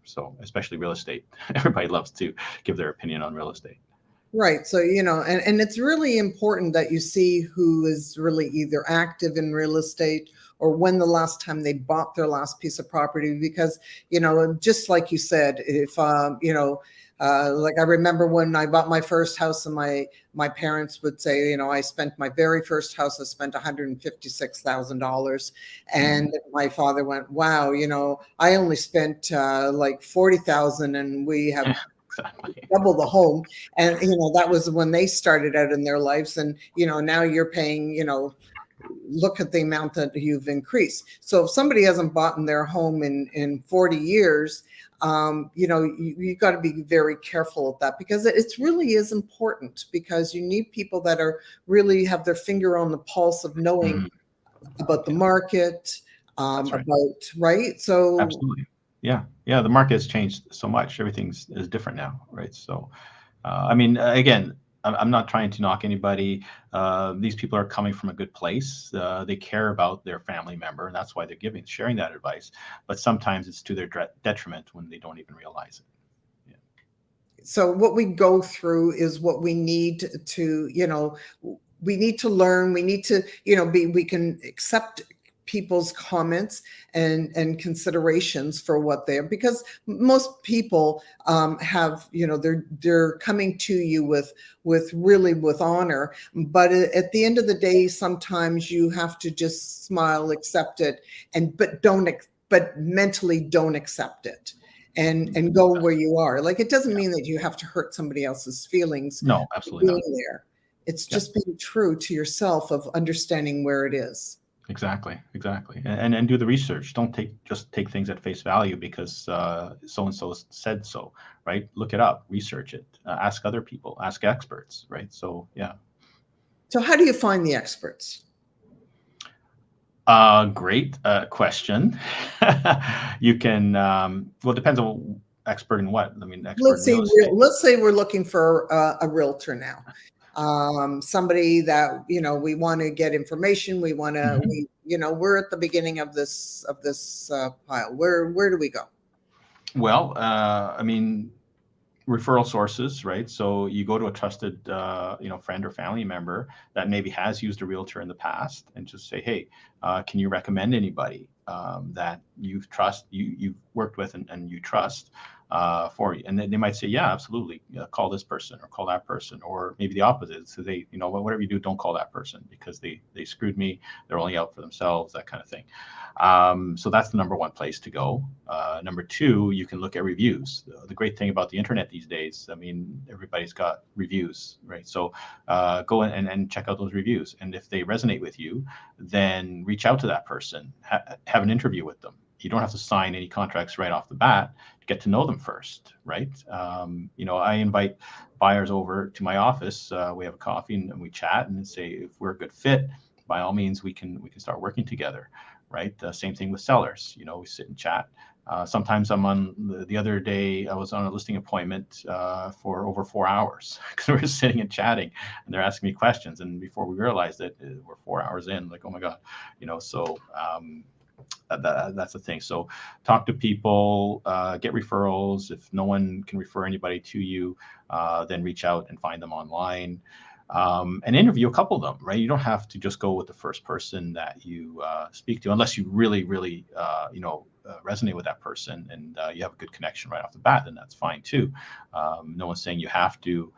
So especially real estate, everybody loves to give their opinion on real estate. Right. So, and it's really important that you see who is really either active in real estate or when the last time they bought their last piece of property, because, just like you said, if, like I remember when I bought my first house, and my parents would say, I spent my very first house, I spent $156,000. And my father went, wow, I only spent like 40,000 and we have double the home. And, that was when they started out in their lives. And, now you're paying, look at the amount that you've increased. So if somebody hasn't bought in their home in 40 years, you got to be very careful of that, because it really is important, because you need people that are really have their finger on the pulse of knowing about the market, right. So absolutely. Yeah. The market has changed so much. Everything is different now, right? So, again, I'm not trying to knock anybody. These people are coming from a good place. They care about their family member, and that's why they're sharing that advice. But sometimes it's to their detriment when they don't even realize it. Yeah. So what we go through is what we need to, we need to learn. We need to, we can accept people's comments and considerations for what they're, because most people have, they're coming to you with honor, but at the end of the day, sometimes you have to just smile, accept it, but mentally don't accept it. And go where you are. Like, it doesn't mean that you have to hurt somebody else's feelings. No, absolutely not. There. It's just being true to yourself of understanding where it is. Exactly, exactly. And do the research. Don't just take things at face value because so and so said so, right? Look it up, research it, ask other people, ask experts, right? So yeah. So how do you find the experts? Great question. You can well, it depends on expert in what. I mean, expert in real estate. Let's say we're looking for a realtor now. Somebody that, we want to get information. We want to, Mhm. we're at the beginning of this pile. Where do we go? Well, I mean, referral sources, right? So you go to a trusted, friend or family member that maybe has used a realtor in the past, and just say, hey, can you recommend anybody that you've worked with and you trust for you? And then they might say, yeah, absolutely, call this person or call that person, or maybe the opposite. So they, whatever you do, don't call that person because they screwed me. They're only out for themselves, that kind of thing. So that's the number one place to go. Number two, you can look at reviews. The great thing about the internet these days, I mean, everybody's got reviews, right? So go in and check out those reviews. And if they resonate with you, then reach out to that person, have an interview with them. You don't have to sign any contracts right off the bat. Get to know them first, right? I invite buyers over to my office. We have a coffee and we chat and say if we're a good fit, by all means we can start working together, right? Same thing with sellers. We sit and chat. Sometimes I'm on the other day, I was on a listing appointment for over 4 hours because we were sitting and chatting and they're asking me questions. And before we realized it, we're 4 hours in, like, oh my God, so that's the thing. So talk to people, get referrals. If no one can refer anybody to you, then reach out and find them online. And interview a couple of them, right? You don't have to just go with the first person that you speak to, unless you really, really, resonate with that person and you have a good connection right off the bat, then that's fine too. No one's saying you have to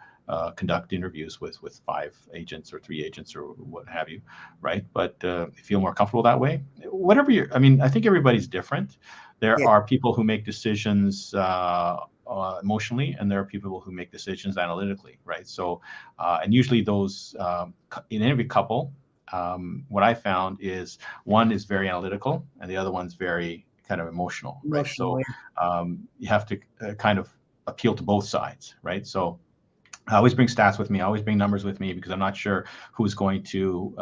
conduct interviews with 5 agents or 3 agents or what have you, right? But if you feel more comfortable that way, I mean, I think everybody's different. There Yeah. are people who make decisions emotionally, and there are people who make decisions analytically, right? So, and usually those in every couple, what I found is one is very analytical, and the other one's very kind of emotional, right? So Emotionally. you have to kind of appeal to both sides, right? So I always bring stats with me. I always bring numbers with me because I'm not sure who's going to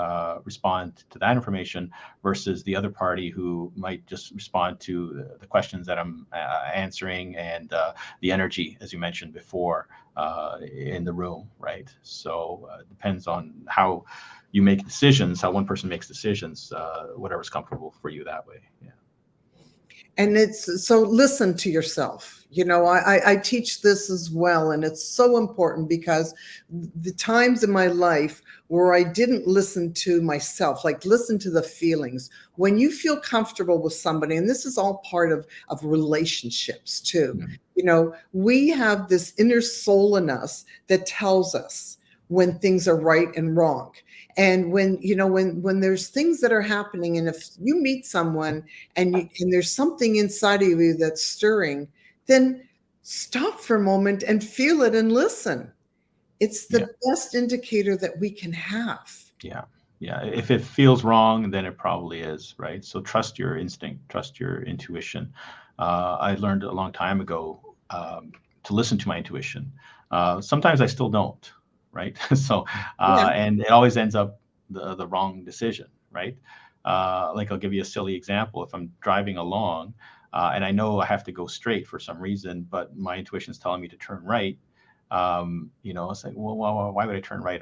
respond to that information versus the other party who might just respond to the questions that I'm answering and the energy, as you mentioned before, in the room, right? So it depends on how you make decisions, how one person makes decisions, whatever's comfortable for you that way. Yeah. And it's so listen to yourself. I teach this as well. And it's so important because the times in my life where I didn't listen to myself, like listen to the feelings, when you feel comfortable with somebody, and this is all part of relationships too. Mhm. We have this inner soul in us that tells us when things are right and wrong. And when there's things that are happening, and if you meet someone and there's something inside of you that's stirring, then stop for a moment and feel it and listen. It's Yeah. the best indicator that we can have. Yeah. Yeah. If it feels wrong, then it probably is, right? So trust your instinct, trust your intuition. I learned a long time ago to listen to my intuition. Sometimes I still don't, right? So, Yeah. and it always ends up the wrong decision, right? Like I'll give you a silly example. If I'm driving along and I know I have to go straight for some reason, but my intuition is telling me to turn right, it's like, well, why would I turn right?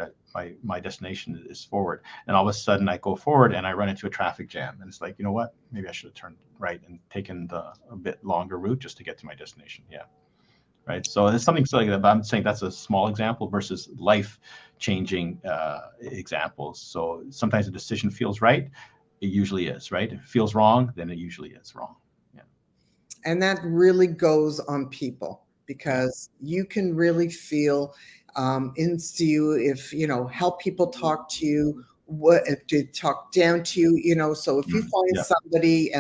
My destination is forward. And all of a sudden I go forward and I run into a traffic jam. And it's like, you know what? Maybe I should have turned right and taken a bit longer route just to get to my destination. Yeah. Right. So it's something silly like that, but I'm saying that's a small example versus life changing examples. So sometimes a decision feels right. It usually is, right? If it feels wrong, then it usually is wrong. Yeah. And that really goes on people Yeah. because you can really feel into you if, how people talk to you to talk down to you, you know. So if you find Yeah. somebody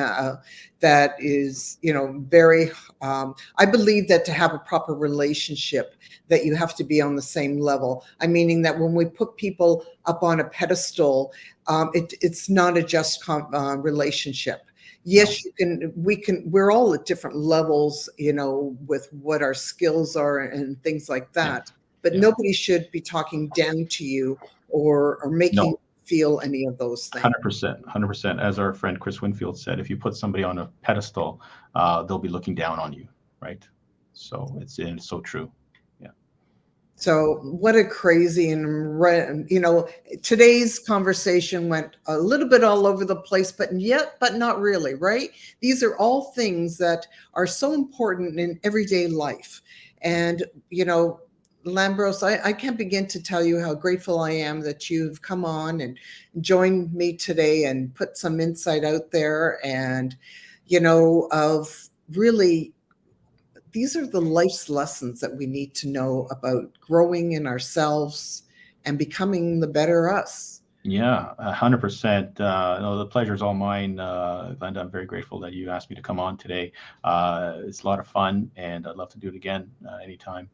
that is, you know, very, I believe that to have a proper relationship, that you have to be on the same level. I'm meaning that when we put people up on a pedestal, it's not a just relationship. Yes, we're all at different levels, you know, with what our skills are and things like that. But nobody should be talking down to you or making No. feel any of those things. 100%, 100%. As our friend Chris Winfield said, if you put somebody on a pedestal, they'll be looking down on you, right? So it's so true. Yeah. So what a crazy and, you know, today's conversation went a little bit all over the place, but not really, right? These are all things that are so important in everyday life. And, you know, Lambros, I can't begin to tell you how grateful I am that you've come on and joined me today and put some insight out there, and, you know, of really, these are the life's lessons that we need to know about growing in ourselves and becoming the better us. Yeah, 100%. No, the pleasure is all mine, Glenda. I'm very grateful that you asked me to come on today. It's a lot of fun, and I'd love to do it again anytime.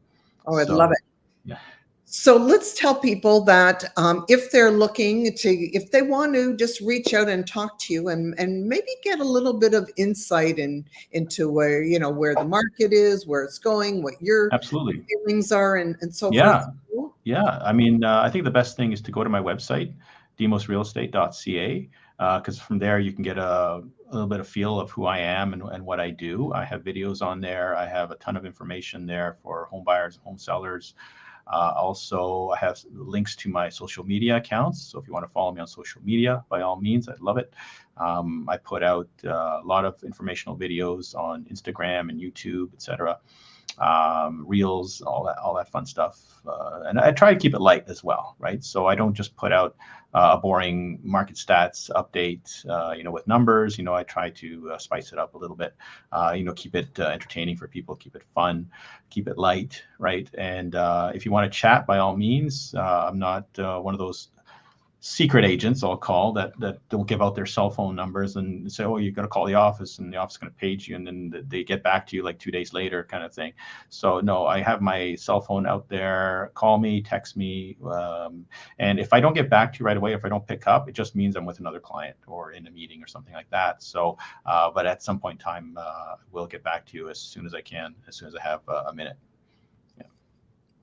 Oh, I'd love it. Yeah. So let's tell people that if they're looking to, if they want to just reach out and talk to you and maybe get a little bit of insight into where, you know, where the market is, where it's going, what your Absolutely. feelings are, and so Yeah. forth. Yeah. I mean, I think the best thing is to go to my website, DemosRealEstate.ca, because from there you can get a little bit of feel of who I am and what I do. I have videos on there. I have a ton of information there for home buyers and home sellers. Also, I have links to my social media accounts. So if you want to follow me on social media, by all means, I'd love it. I put out a lot of informational videos on Instagram and YouTube, etc. Reels, all that fun stuff. And I try to keep it light as well, right? So I don't just put out a boring market stats update, you know, with numbers. You know, I try to spice it up a little bit, you know, keep it entertaining for people, keep it fun, keep it light, right? And if you want to chat, by all means, I'm not one of those secret agents, I'll call, that don't give out their cell phone numbers and say, oh, you got to call the office and the office is going to page you, and then they get back to you like 2 days later, kind of thing. So no, I have my cell phone out there. Call me, text me, and if I don't get back to you right away, if I don't pick up, it just means I'm with another client or in a meeting or something like that. So but at some point in time, we'll get back to you as soon as I can, as soon as I have a minute.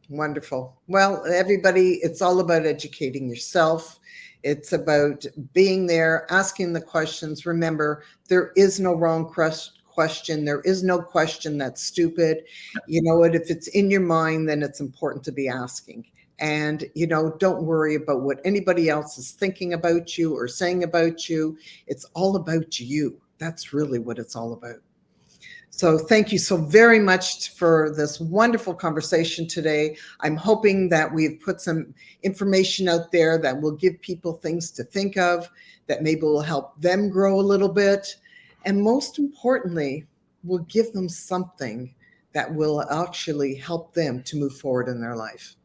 Wonderful. Well, everybody, it's all about educating yourself. It's about being there, asking the questions. Remember, there is no wrong question. There is no question that's stupid. You know what? If it's in your mind, then it's important to be asking. And, you know, don't worry about what anybody else is thinking about you or saying about you. It's all about you. That's really what it's all about. So thank you so very much for this wonderful conversation today. I'm hoping that we've put some information out there that will give people things to think of, that maybe will help them grow a little bit. And most importantly, will give them something that will actually help them to move forward in their life.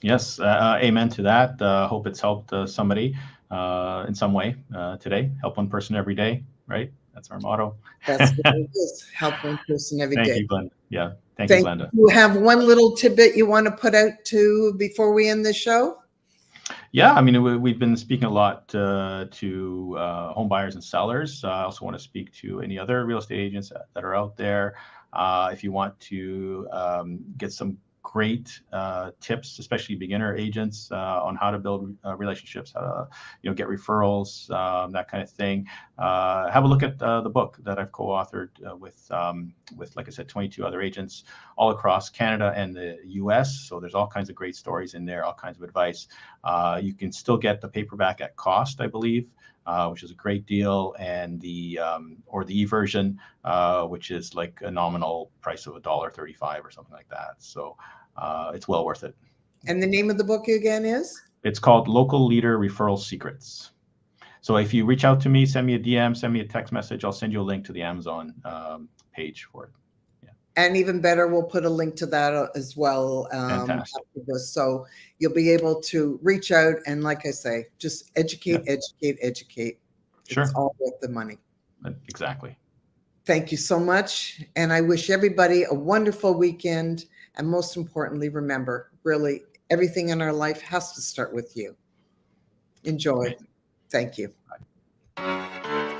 Yes, amen to that. Hope it's helped somebody in some way today. Help one person every day, right? That's our motto. That's what it is. Help one person every day. Thank you, Glenda. Yeah, thank you, Glenda. You have one little tidbit you want to put out to before we end the show? Yeah, I mean, we've been speaking a lot to home buyers and sellers. I also want to speak to any other real estate agents that are out there. If you want to get some great tips, especially beginner agents, on how to build relationships, how to, you know, get referrals, that kind of thing. Have a look at the book that I've co-authored with, like I said, 22 other agents all across Canada and the US. So there's all kinds of great stories in there, all kinds of advice. You can still get the paperback at cost, I believe. Which is a great deal, and the or the e-version, which is like a nominal price of $1.35 or something like that. So it's well worth it. And the name of the book again is? It's called Local Leader Referral Secrets. So if you reach out to me, send me a DM, send me a text message, I'll send you a link to the Amazon page for it. Yeah. And even better, we'll put a link to that as well. Fantastic. After this. So you'll be able to reach out and, like I say, just educate, educate, educate. Sure. It's all worth the money. Exactly. Thank you so much. And I wish everybody a wonderful weekend. And most importantly, remember, really, everything in our life has to start with you. Enjoy. Thank you. Bye.